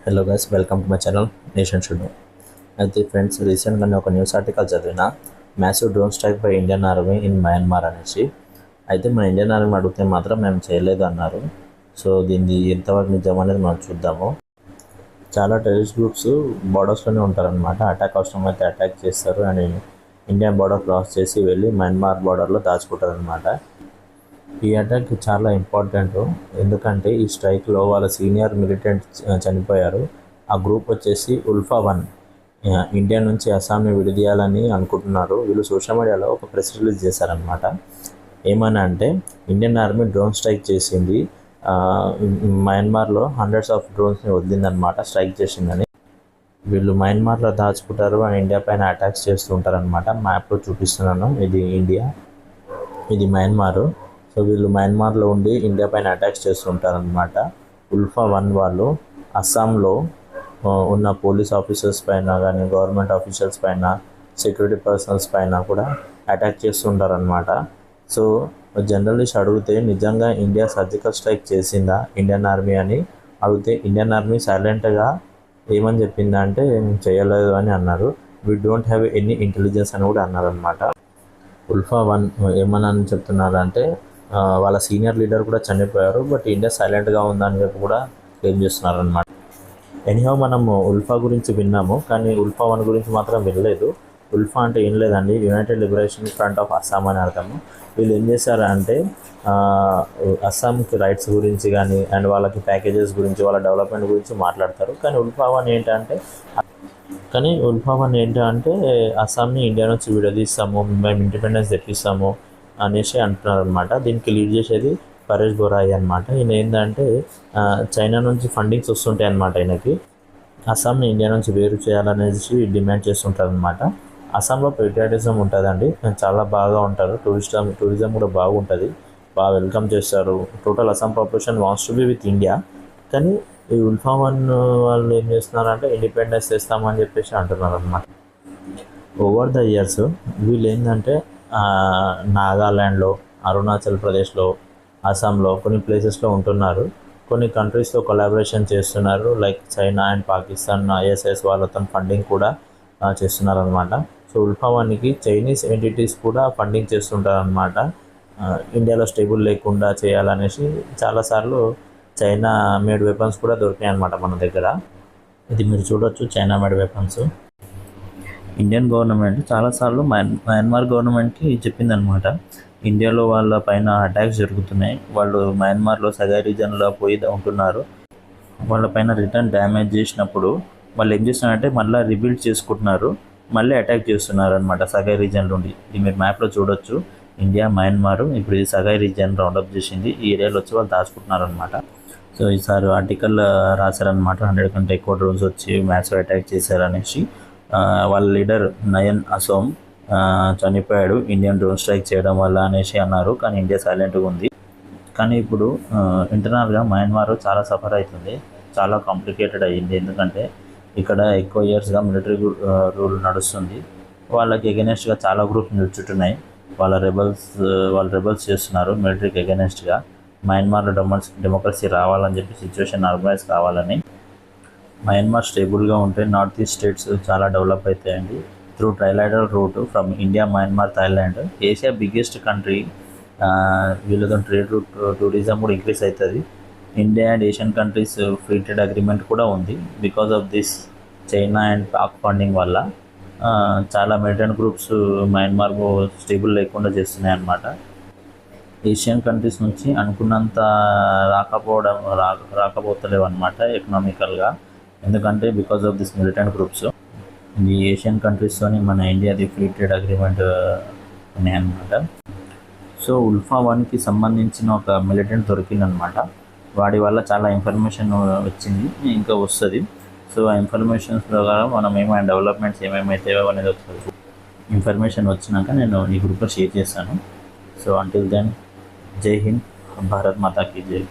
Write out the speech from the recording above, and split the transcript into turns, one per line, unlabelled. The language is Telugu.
Hello guys, welcome to my channel nation should. అయితే ఫ్రెండ్స్, రీసెంట్గానే ఒక న్యూస్ ఆర్టికల్ చదివిన massive drone strike by Indian army in Myanmar అనేసి. అయితే మన ఇండియన్ ఆర్మీ అడిగితే మాత్రం మేము చేయలేదు అన్నారు. సో దీన్ని ఎంతవరకు నిజం అనేది మనం చూద్దాము. చాలా టెర్రరిస్ట్ గ్రూప్స్ బార్డర్స్లోనే ఉంటారనమాట. అటాక్ అవసరమైతే అటాక్ చేస్తారు అండ్ ఇండియన్ బార్డర్ క్రాస్ చేసి వెళ్ళి మయన్మార్ బార్డర్లో దాచుకుంటారు అనమాట. ఈ అటాక్ చాలా ఇంపార్టెంట్, ఎందుకంటే ఈ స్ట్రైక్లో వాళ్ళ సీనియర్ మిలిటెంట్ చనిపోయారు. ఆ గ్రూప్ వచ్చేసి ఉల్ఫా-1. ఇండియా నుంచి అస్సాంని విడదీయాలని అనుకుంటున్నారు. వీళ్ళు సోషల్ మీడియాలో ఒక ప్రెస్ రిలీజ్ చేశారనమాట. ఏమని అంటే, ఇండియన్ ఆర్మీ డ్రోన్ స్ట్రైక్ చేసింది, మయన్మార్లో హండ్రెడ్స్ ఆఫ్ డ్రోన్స్ని వదిలిందనమాట, స్ట్రైక్ చేసిందని. వీళ్ళు మయన్మార్లో దాచుకుంటారు అండ్ ఇండియా పైన అటాక్స్ చేస్తూ ఉంటారనమాట. మ్యాప్లో చూపిస్తున్నాను, ఇది ఇండియా, ఇది మయన్మారు. సో వీళ్ళు మయన్మార్లో ఉండి ఇండియా పైన అటాక్స్ చేస్తుంటారనమాట. ఉల్ఫా-1 వాళ్ళు అస్సాంలో ఉన్న పోలీస్ ఆఫీసర్స్ పైన కానీ, గవర్నమెంట్ ఆఫీసర్స్ పైన, సెక్యూరిటీ పర్సనల్స్ పైన కూడా అటాక్ చేస్తుంటారనమాట. సో జర్నలిస్ట్ అడిగితే నిజంగా ఇండియా సర్జికల్ స్ట్రైక్ చేసిందా ఇండియన్ ఆర్మీ అని అడిగితే, ఇండియన్ ఆర్మీ సైలెంట్గా ఏమని చెప్పిందంటే మేము చేయలేదు అని అన్నారు. We don't have any intelligence అని కూడా అన్నారనమాట. ఉల్ఫా-1 ఏమని చెప్తున్నారంటే, వాళ్ళ సీనియర్ లీడర్ కూడా చనిపోయారు, బట్ ఇండియా సైలెంట్గా ఉందని చెప్పి కూడా క్లెయిమ్ చేస్తున్నారనమాట. ఎనీహౌ మనము ఉల్ఫా గురించి విన్నాము, కానీ ఉల్ఫా-1 గురించి మాత్రం వినలేదు. ఉల్ఫా అంటే ఏం లేదండి, United liberation front of Assam అని అర్థము. వీళ్ళు ఏం చేశారంటే అస్సాంకి రైట్స్ గురించి కానీ అండ్ వాళ్ళకి ప్యాకేజెస్ గురించి, వాళ్ళ డెవలప్మెంట్ గురించి మాట్లాడతారు. కానీ ఉల్ఫా-1 ఏంటంటే అస్సాంని ఇండియా నుంచి విడదీస్తాము, మేము ఇండిపెండెన్స్ తెప్పిస్తాము అనేసి అంటున్నారు అనమాట. దీనికి లీడ్ చేసేది పరేష్ గోరాయి అనమాట. ఈయన ఏంటంటే చైనా నుంచి ఫండింగ్స్ వస్తుంటాయి అనమాట. ఈయనకి అస్సాంని ఇండియా నుంచి వేరు చేయాలనేసి డిమాండ్ చేస్తుంటారు అనమాట. అస్సాంలో పెట్రియాటిజం ఉంటుందండి, చాలా బాగా ఉంటారు. టూరిజం కూడా బాగుంటుంది, బాగా వెల్కమ్ చేస్తారు. Total Assam population wants to be with India. కానీ ఈ ఉల్ఫా-1 వాళ్ళు ఏం చేస్తున్నారంటే ఇండిపెండెన్స్ తెస్తామని చెప్పేసి అంటున్నారు అనమాట. ఓవర్ ద ఇయర్స్ వీళ్ళు ఏంటంటే నాగాల్యాండ్లో, అరుణాచల్ ప్రదేశ్లో, అస్సాంలో కొన్ని ప్లేసెస్లో ఉంటున్నారు. కొన్ని కంట్రీస్తో కొలాబరేషన్ చేస్తున్నారు, like China and Pakistan ISIS వాళ్ళతో ఫండింగ్ కూడా చేస్తున్నారనమాట. సో ఉల్ఫా-1కి చైనీస్ ఎంటిటీస్ కూడా ఫండింగ్ చేస్తుంటారనమాట. ఇండియాలో స్టేబుల్ లేకుండా చేయాలనేసి చాలాసార్లు చైనా మేడ్ వెపన్స్ కూడా దొరికాయి అనమాట మన దగ్గర. ఇది మీరు చూడొచ్చు, China made weapons. Indian government చాలాసార్లు మయన్మార్ గవర్నమెంట్కి చెప్పిందనమాట, ఇండియాలో వాళ్ళ పైన అటాక్స్ జరుగుతున్నాయి, వాళ్ళు మయన్మార్లో సగాయ్ రీజన్లో పోయి ఉంటున్నారు, వాళ్ళ పైన రిటర్న్ డ్యామేజ్ చేసినప్పుడు వాళ్ళు ఏం చేస్తున్నారంటే మళ్ళీ రిబిల్డ్ చేసుకుంటున్నారు, మళ్ళీ అటాక్ చేస్తున్నారు అనమాట సగాయ్ రీజన్ నుండి. ఇది మీరు మ్యాప్లో చూడొచ్చు, ఇండియా మయన్మార్. ఇప్పుడు ఇది సగాయ్ రీజన్ రౌండప్ చేసింది, ఈ ఏరియాలో వచ్చి వాళ్ళు దాచుకుంటున్నారు అనమాట. సో ఈసారి ఆర్టికల్ రాశారనమాట, 100 కంటే ఎక్కువ డ్రోన్స్ వచ్చి మ్యాచ్లో అటాక్ చేశారనేసి. వాళ్ళ లీడర్ నయన్ అసోమ్ చనిపోయాడు ఇండియన్ డ్రోన్ స్ట్రైక్ చేయడం వల్ల అనేసి అన్నారు. కానీ ఇండియా సైలెంట్గా ఉంది. కానీ ఇప్పుడు ఇంటర్నల్గా మయన్మార్ చాలా సఫర్ అవుతుంది, చాలా కాంప్లికేటెడ్ అయ్యింది. ఎందుకంటే ఇక్కడ ఎక్కువ ఇయర్స్గా మిలిటరీ రూల్ నడుస్తుంది. వాళ్ళకి ఎగెనెస్ట్గా చాలా గ్రూప్స్ నిల్చుంటున్నాయి. వాళ్ళ రెబల్స్ చేస్తున్నారు మిలిటరీకి ఎగెనెస్ట్గా. మయన్మార్లో డెమోక్రసీ రావాలని చెప్పి, సిచ్యువేషన్ నార్మలైజ్ కావాలని. మయన్మార్ స్టేబుల్గా ఉంటే నార్త్ ఈస్ట్ స్టేట్స్ చాలా డెవలప్ అవుతాయండి. Through trilateral route from India, Myanmar, Thailand, Asia biggest country. వీళ్ళతో ట్రేడ్ రూట్, టూరిజం కూడా ఇంక్రీజ్ అవుతుంది. India and Asian countries free trade agreement కూడా ఉంది. Because of this China and Pak funding వల్ల చాలా మిలిటెంట్ గ్రూప్స్ మయన్మార్ స్టేబుల్ లేకుండా చేస్తున్నాయి అన్నమాట. ఏషియన్ కంట్రీస్ నుంచి అనుకున్నంత రాకపోతలేవు అనమాట ఎకనామికల్గా, ఎందుకంటే because of this militant groups. ఈ ఏషియన్ కంట్రీస్తోని మన ఇండియాది ఫ్రీ ట్రేడ్ అగ్రిమెంట్ ఉన్నాయన్నమాట. సో ఉల్ఫా-1కి సంబంధించిన ఒక మిలిటెంట్ దొరికిందనమాట. వాడి వల్ల చాలా ఇన్ఫర్మేషన్ వచ్చింది, ఇంకా వస్తుంది. సో ఆ ఇన్ఫర్మేషన్స్ ప్రకారం మనం ఏమైనా డెవలప్మెంట్స్ ఏమేమైతే అనేది వస్తుంది. ఇన్ఫర్మేషన్ వచ్చినాక నేను ఈ గ్రూప్లో షేర్ చేస్తాను. సో అంటిల్ దెన్, జై హింద్, భారత్ మాతా కీ జై.